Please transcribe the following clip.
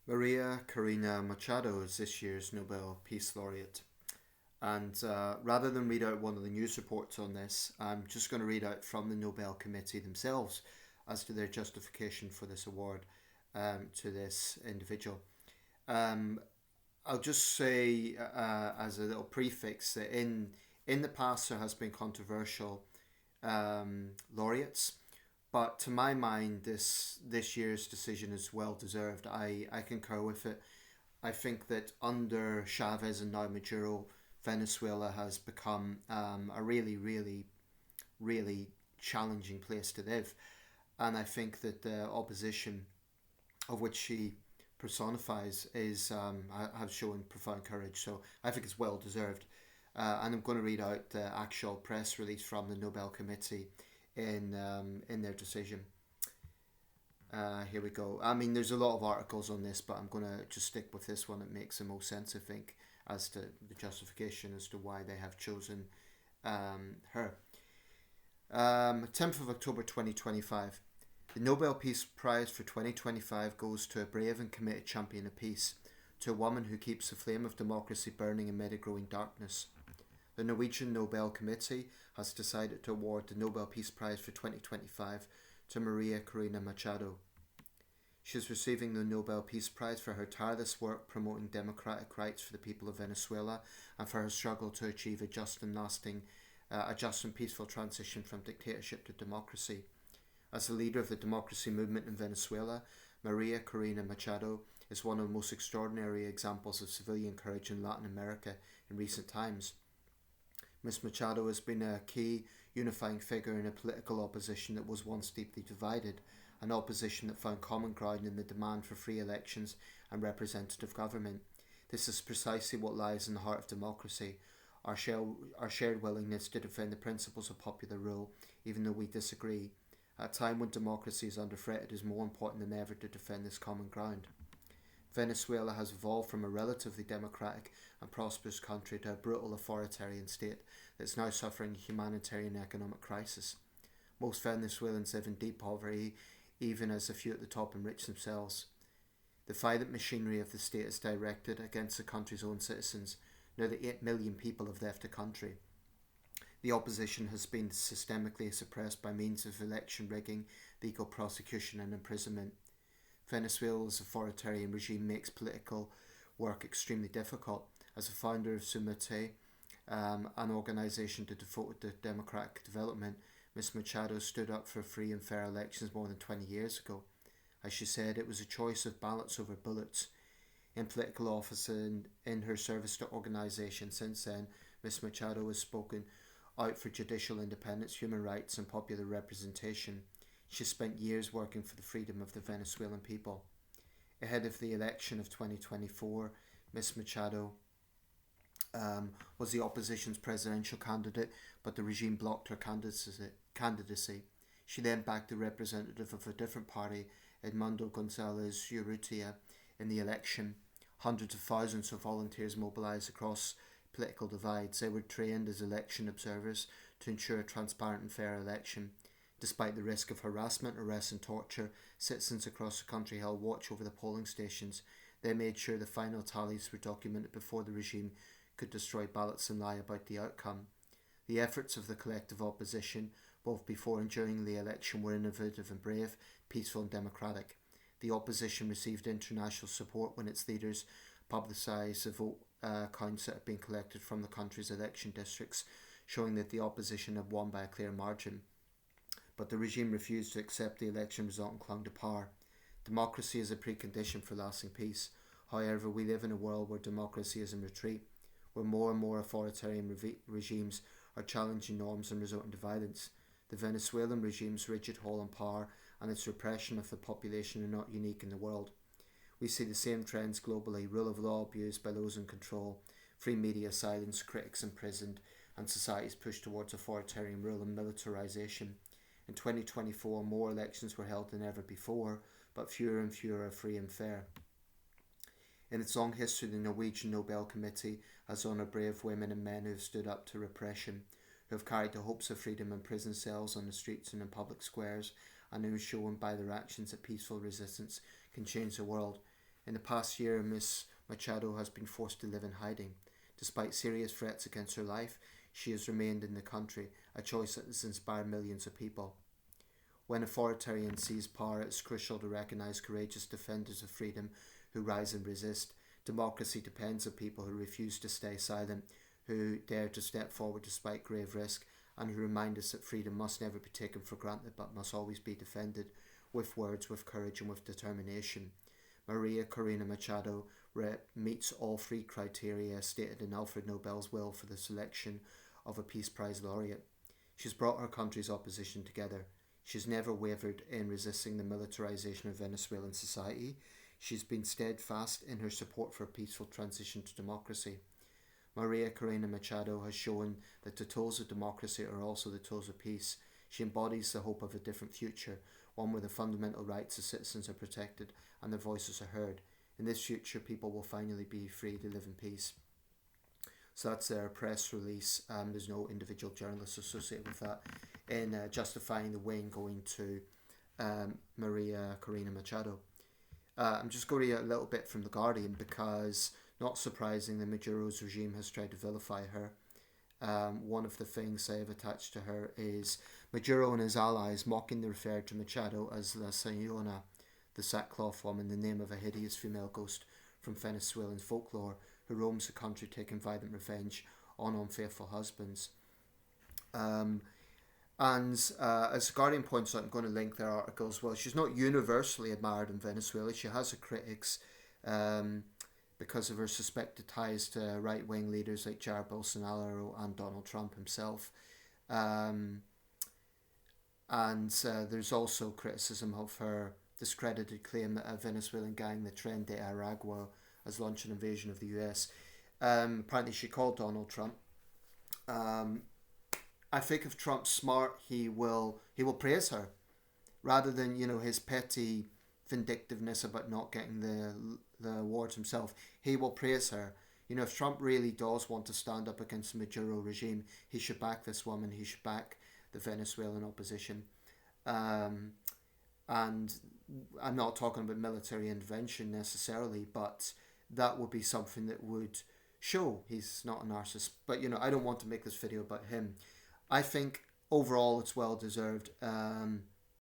Maria Corina Machado is this year's Nobel Peace Laureate. And rather than read out one of the news reports on this, I'm just going to read out from the Nobel Committee themselves as to their justification for this award to this individual. Um, I'll just say as a little prefix that in the past there has been controversial laureates, but to my mind, this year's decision is well deserved. I concur with it. I think that under Chavez and now Maduro, Venezuela has become a really challenging place to live. And I think that the opposition of which she personifies is have shown profound courage. So I think it's well deserved. And I'm going to read out the actual press release from the Nobel Committee in their decision. Here we go. I mean, there's a lot of articles on this, but I'm going to just stick with this one. It makes the most sense, I think, as to the justification as to why they have chosen her. 10th of October 2025. The Nobel Peace Prize for 2025 goes to a brave and committed champion of peace, to a woman who keeps the flame of democracy burning amid a growing darkness. The Norwegian Nobel Committee has decided to award the Nobel Peace Prize for 2025 to Maria Corina Machado. She is receiving the Nobel Peace Prize for her tireless work promoting democratic rights for the people of Venezuela and for her struggle to achieve a just and peaceful transition from dictatorship to democracy. As the leader of the democracy movement in Venezuela, Maria Corina Machado is one of the most extraordinary examples of civilian courage in Latin America in recent times. Ms. Machado has been a key unifying figure in a political opposition that was once deeply divided, an opposition that found common ground in the demand for free elections and representative government. This is precisely what lies in the heart of democracy, our shared willingness to defend the principles of popular rule, even though we disagree. At a time when democracy is under threat, it is more important than ever to defend this common ground. Venezuela has evolved from a relatively democratic and prosperous country to a brutal authoritarian state that is now suffering a humanitarian and economic crisis. Most Venezuelans live in deep poverty, even as a few at the top enrich themselves. The violent machinery of the state is directed against the country's own citizens. Nearly 8 million people have left the country. The opposition has been systemically suppressed by means of election rigging, legal prosecution and imprisonment. Venezuela's authoritarian regime makes political work extremely difficult. As a founder of Sumate, an organisation devoted to democratic development, Ms. Machado stood up for free and fair elections more than 20 years ago. As she said, it was a choice of ballots over bullets. In political office and in her service to organisation since then, Ms. Machado has spoken out for judicial independence, human rights and popular representation. She spent years working for the freedom of the Venezuelan people. Ahead of the election of 2024, Ms. Machado was the opposition's presidential candidate, but the regime blocked her candidacy. She then backed the representative of a different party, Edmundo Gonzalez Urrutia, in the election. Hundreds of thousands of volunteers mobilised across political divides. They were trained as election observers to ensure a transparent and fair election. Despite the risk of harassment, arrest and torture, citizens across the country held watch over the polling stations. They made sure the final tallies were documented before the regime could destroy ballots and lie about the outcome. The efforts of the collective opposition, both before and during the election, were innovative and brave, peaceful and democratic. The opposition received international support when its leaders publicised the vote counts that had been collected from the country's election districts, showing that the opposition had won by a clear margin. But the regime refused to accept the election result and clung to power. Democracy is a precondition for lasting peace. However, we live in a world where democracy is in retreat, where more and more authoritarian regimes are challenging norms and resorting to violence. The Venezuelan regime's rigid hold on power and its repression of the population are not unique in the world. We see the same trends globally: rule of law abused by those in control, free media silenced, critics imprisoned, and societies pushed towards authoritarian rule and militarisation. In 2024, more elections were held than ever before, but fewer and fewer are free and fair. In its long history, the Norwegian Nobel Committee has honoured brave women and men who have stood up to repression, who have carried the hopes of freedom in prison cells, on the streets and in public squares, and who have shown by their actions that peaceful resistance can change the world. In the past year, Miss Machado has been forced to live in hiding. Despite serious threats against her life, she has remained in the country, a choice that has inspired millions of people. When authoritarians seize power, it's crucial to recognise courageous defenders of freedom who rise and resist. Democracy depends on people who refuse to stay silent, who dare to step forward despite grave risk, and who remind us that freedom must never be taken for granted but must always be defended with words, with courage, and with determination. Maria Corina Machado meets all three criteria stated in Alfred Nobel's will for the selection of a Peace Prize laureate. She's brought her country's opposition together. She's never wavered in resisting the militarization of Venezuelan society. She's been steadfast in her support for a peaceful transition to democracy. Maria Corina Machado has shown that the tools of democracy are also the tools of peace. She embodies the hope of a different future, one where the fundamental rights of citizens are protected and their voices are heard. In this future, people will finally be free to live in peace. So that's their press release. There's no individual journalists associated with that in justifying the wing going to Maria Corina Machado. I'm just going to read a little bit from The Guardian because, not surprising, the Maduro's regime has tried to vilify her. One of the things they have attached to her is Maduro and his allies mockingly referred to Machado as La Señora, the sackcloth woman, the name of a hideous female ghost from Venezuelan folklore who roams the country taking violent revenge on unfaithful husbands. And as The Guardian points out, I'm going to link their article as well. She's not universally admired in Venezuela. She has her critics because of her suspected ties to right-wing leaders like Jair Bolsonaro and Donald Trump himself. And there's also criticism of her discredited claim that a Venezuelan gang, the Tren de Aragua, has launched an invasion of the US. Apparently she called Donald Trump. I think if Trump's smart, he will praise her rather than, his petty vindictiveness about not getting the awards himself. He will praise her. If Trump really does want to stand up against the Maduro regime, he should back this woman. He should back the Venezuelan opposition. And I'm not talking about military intervention necessarily, but that would be something that would show he's not a narcissist. But, I don't want to make this video about him. I think overall it's well deserved.